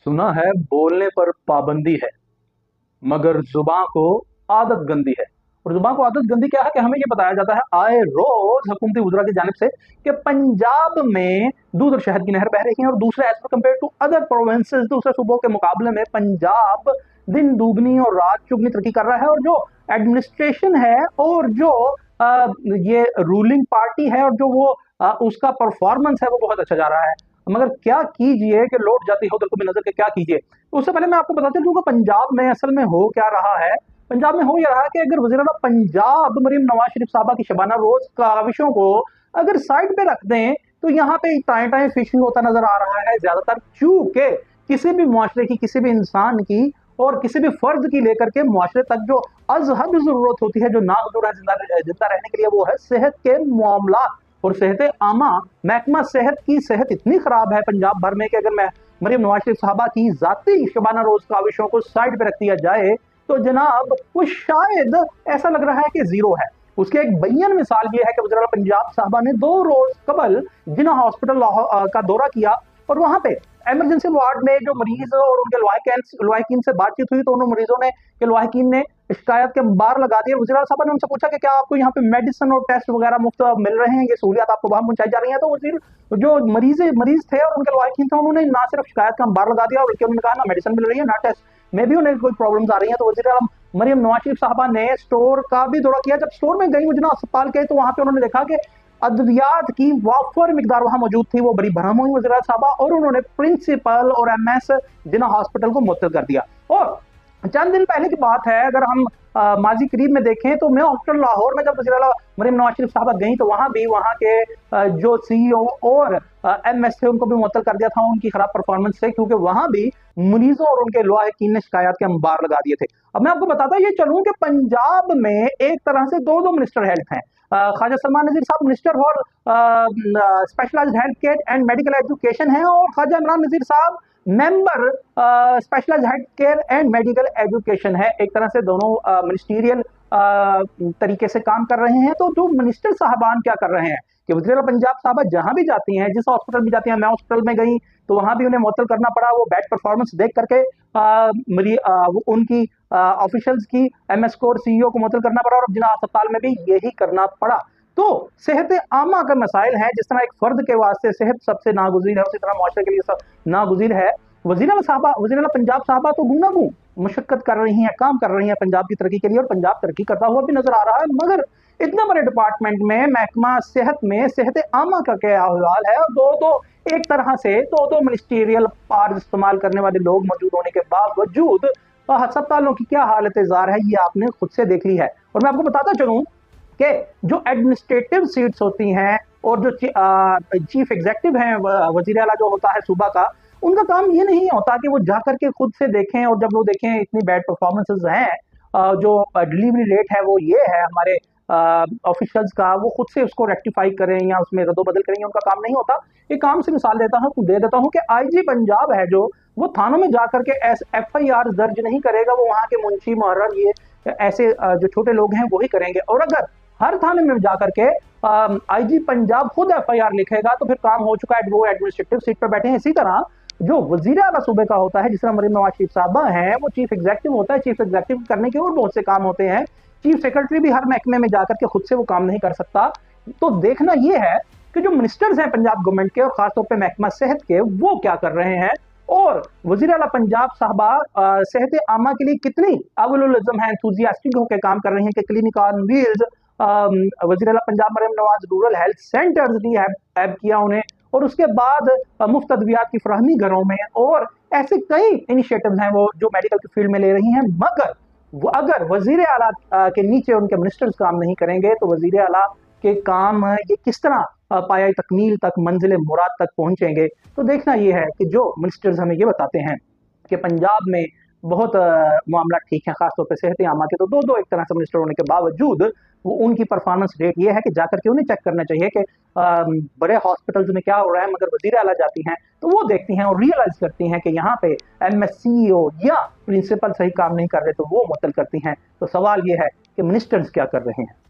सुना है बोलने पर पाबंदी है, मगर जुबां को आदत गंदी है। और जुबां को आदत गंदी क्या है कि हमें ये बताया जाता है आए रोज हुकूमती वज़रा की जानिब से कि पंजाब में दूध और शहद की नहर बह रही है, और दूसरे as compare to other provinces, दूसरे सूबों के मुकाबले में पंजाब दिन दुगनी और रात चुगनी तरक्की कर रहा है। और जो एडमिनिस्ट्रेशन है और जो ये रूलिंग पार्टी है और जो वो उसका परफॉर्मेंस है वो बहुत अच्छा जा रहा है। मगर क्या कीजिए कि लौट जाती है उधर को भी नजर के, क्या कीजिए। तो उससे पहले मैं आपको बताता चलूं कि पंजाब में असल में हो क्या रहा है। पंजाब में हो यह रहा है कि अगर वज़ीर आला पंजाब मरीम नवाज शरीफ साहबा की शबाना रोज काविशों को अगर साइड पे रख दें तो यहाँ पे टाइम टाइम फिशिंग होता नजर आ रहा है ज्यादातर, चूंकि किसी भी मुआशरे की, किसी भी इंसान की और किसी भी फर्द की लेकर के मुआशरे तक जो अजहद जरूरत होती है, जो नागदूर है जिंदा रहने के लिए, वो है सेहत के मामला। और सेहत आमा महकमा सेहत की सेहत इतनी खराब है पंजाब भर में कि अगर मैं मरीम नवाज शरीफ साहबा की जाती शबाना रोज काविशों को साइड पे रख दिया जाए तो जनाब वो शायद ऐसा लग रहा है कि जीरो है। उसके एक बैन मिसाल ये है कि वज़ीर आला पंजाब साहबा ने 2 रोज कबल जिना हॉस्पिटल का दौरा किया और वहां पे इमरजेंसी वार्ड में जो मरीज और उनके लवाहिकीन से बातचीत हुई तो उन मरीजों ने के लवाहिकीन ने शिकायत के बार लगा दिए। वज़ीर आला साहब ने उनसे पूछा कि क्या आपको यहाँ पे मेडिसिन और टेस्ट वगैरह मुफ्त मिल रहे हैं, ये सहूलियात आपको वहां पहुंचाई जा रही है। तो वज़ीर जो मरीज थे और उनके लवाहिकीन थे उन्होंने ना सिर्फ शिकायत का बार लगा दिया बल्कि उन्होंने कहा ना मेडिसिन मिल रही है ना टेस्ट में भी उन्हें कोई प्रॉब्लम्स आ रही है। तो वज़ीर आला मरीम नवाज शरीफ साहबा ने स्टोर का भी दौरा किया। जब स्टोर में गई मुजना अस्पताल के तो वहां पे उन्होंने देखा कि अद्वियात की वाफर मिकदार वहां मौजूद थी। वो बड़ी भरम हुई वज़ीर आला साहबा और उन्होंने प्रिंसिपल और एमएस जिना हॉस्पिटल को मुअत्तल कर दिया। और चंद दिन पहले की बात है, अगर हम माजी करीब में देखें तो मैं हॉस्पिटल लाहौर में जब वज़ीर आला मरीम नवाज शरीफ साहबा गई तो वहां भी वहां के जो सीईओ और एमएस थे उनको भी मुअत्तल कर दिया था उनकी खराब परफॉर्मेंस से, क्योंकि वहां भी मरीजों और उनके लवाहिकीन ने शिकायत के अंबार लगा दिए थे। अब मैं आपको बताता ये चलूं कि पंजाब में एक तरह से दो मिनिस्टर हेल्थ हैं। ख्वाजा सलमान नजीर साहब minister for specialised health care and medical education है और ख्वाजा इमरान नजीर साहब member specialised health care and medical education है। एक तरह से दोनों मिनिस्टीरियल तरीके से काम कर रहे हैं। तो जो मिनिस्टर साहबान क्या कर रहे हैं कि वज़ीर आला पंजाब साहबा जहां भी जाती हैं, जिस हॉस्पिटल भी जाती हैं, मैं हॉस्पिटल में गई तो वहां भी उन्हें मुअत्तल करना पड़ा। वो बेड परफॉर्मेंस देख करके उनकी ऑफिशियल्स की एमएस को और सीईओ को मुअत्तल करना पड़ा और जिला अस्पताल में भी यही करना पड़ा। तो सेहत आमा का मसाइल है, जिस तरह एक फर्द के वास्ते सेहत सबसे नागुज़ीर है उसी तरह मुआशरे के लिए सब नागुज़ीर है। वज़ीर आला पंजाब साहबा तो गूंगा-गूं मशक्कत कर रही हैं, काम कर रही हैं पंजाब की तरक्की के लिए और पंजाब तरक्की करता हुआ भी नजर आ रहा है। मगर इतने बड़े डिपार्टमेंट में महकमा सेहत में सेहत आमा का क्या हाल है। दो एक तरह से दो मिनिस्टीरियल पावर इस्तेमाल करने वाले लोग मौजूद होने के बावजूद अस्पतालों की क्या हालत ज़ार है ये आपने खुद से देख ली है। और मैं आपको बताता चलूं कि जो एडमिनिस्ट्रेटिव सीट्स होती हैं और जो चीफ एग्जीक्यूटिव हैं, वज़ीर आला जो होता है सूबा का, उनका काम ये नहीं होता कि वो जाकर के खुद से देखें और जब वो देखें इतनी बैड परफॉर्मेंसेस हैं, जो डिलीवरी रेट है वो ये है हमारे ऑफिशियल्स का, वो खुद से उसको रेक्टिफाई करें या उसमें रद्दोबदल करें, उनका काम नहीं होता। एक काम से मिसाल दे देता हूँ कि आईजी पंजाब है जो वो थानों में जाकर के एफआईआर दर्ज नहीं करेगा, वो वहाँ के मुंशी मुहर्रर ये ऐसे जो छोटे लोग हैं वो ही करेंगे। और अगर हर थाने में जाकर के आईजी पंजाब खुद एफआईआर लिखेगा तो फिर काम हो चुका है, वो एडमिनिस्ट्रेटिव सीट पर बैठे हैं। इसी तरह जो वज़ीर आला सूबे का होता है, जिस तरह मरीम नवाज शरीफ साहबा हैं, वो चीफ एग्जीक्यूटिव होता है। चीफ एग्जीक्यूटिव करने के और बहुत से काम होते हैं। चीफ सेक्रेटरी भी हर महकमे में जाकर के खुद से वो काम नहीं कर सकता। तो देखना ये है कि जो मिनिस्टर्स हैं पंजाब गवर्नमेंट के और खासतौर पर महकमा सेहत के, वो क्या कर रहे हैं और वज़ीर आला पंजाब साहबा सेहत आमा के लिए कितनी अव्वलुल अज़्म है, एंथुसियास्टिक होकर काम कर रहे हैं कि क्लिनिक ऑन व्हील्स वज़ीर आला Punjab Maryam Nawaz rural health centres भी ऐड किया उन्हें, और उसके बाद मुफ्त अद्वियात की फराहमी घरों में, और ऐसे कई इनिशिएटिव्स हैं वो जो मेडिकल की फील्ड में ले रही हैं। मगर अगर वज़ीर आला के नीचे उनके मिनिस्टर्स काम नहीं करेंगे तो वज़ीर आला के काम ये किस तरह पाया तकमील तक, मंजिल मुराद तक पहुंचेंगे। तो देखना ये है कि जो मिनिस्टर्स हमें ये बताते हैं कि पंजाब में बहुत मामला ठीक है, खासतौर पर सेहत आमा के, तो दो एक तरह से मिनिस्टर होने के बावजूद वो उनकी परफॉर्मेंस रेट ये है कि जाकर के उन्हें चेक करना चाहिए कि बड़े हॉस्पिटल्स में क्या हो रहा है। मगर वज़ीर आला जाती हैं तो वो देखती हैं और रियलाइज करती हैं कि यहाँ पे एमएससीईओ या प्रिंसिपल सही काम नहीं कर रहे तो वो मुअत्तल करती हैं। तो सवाल ये है कि मिनिस्टर्स क्या कर रहे हैं।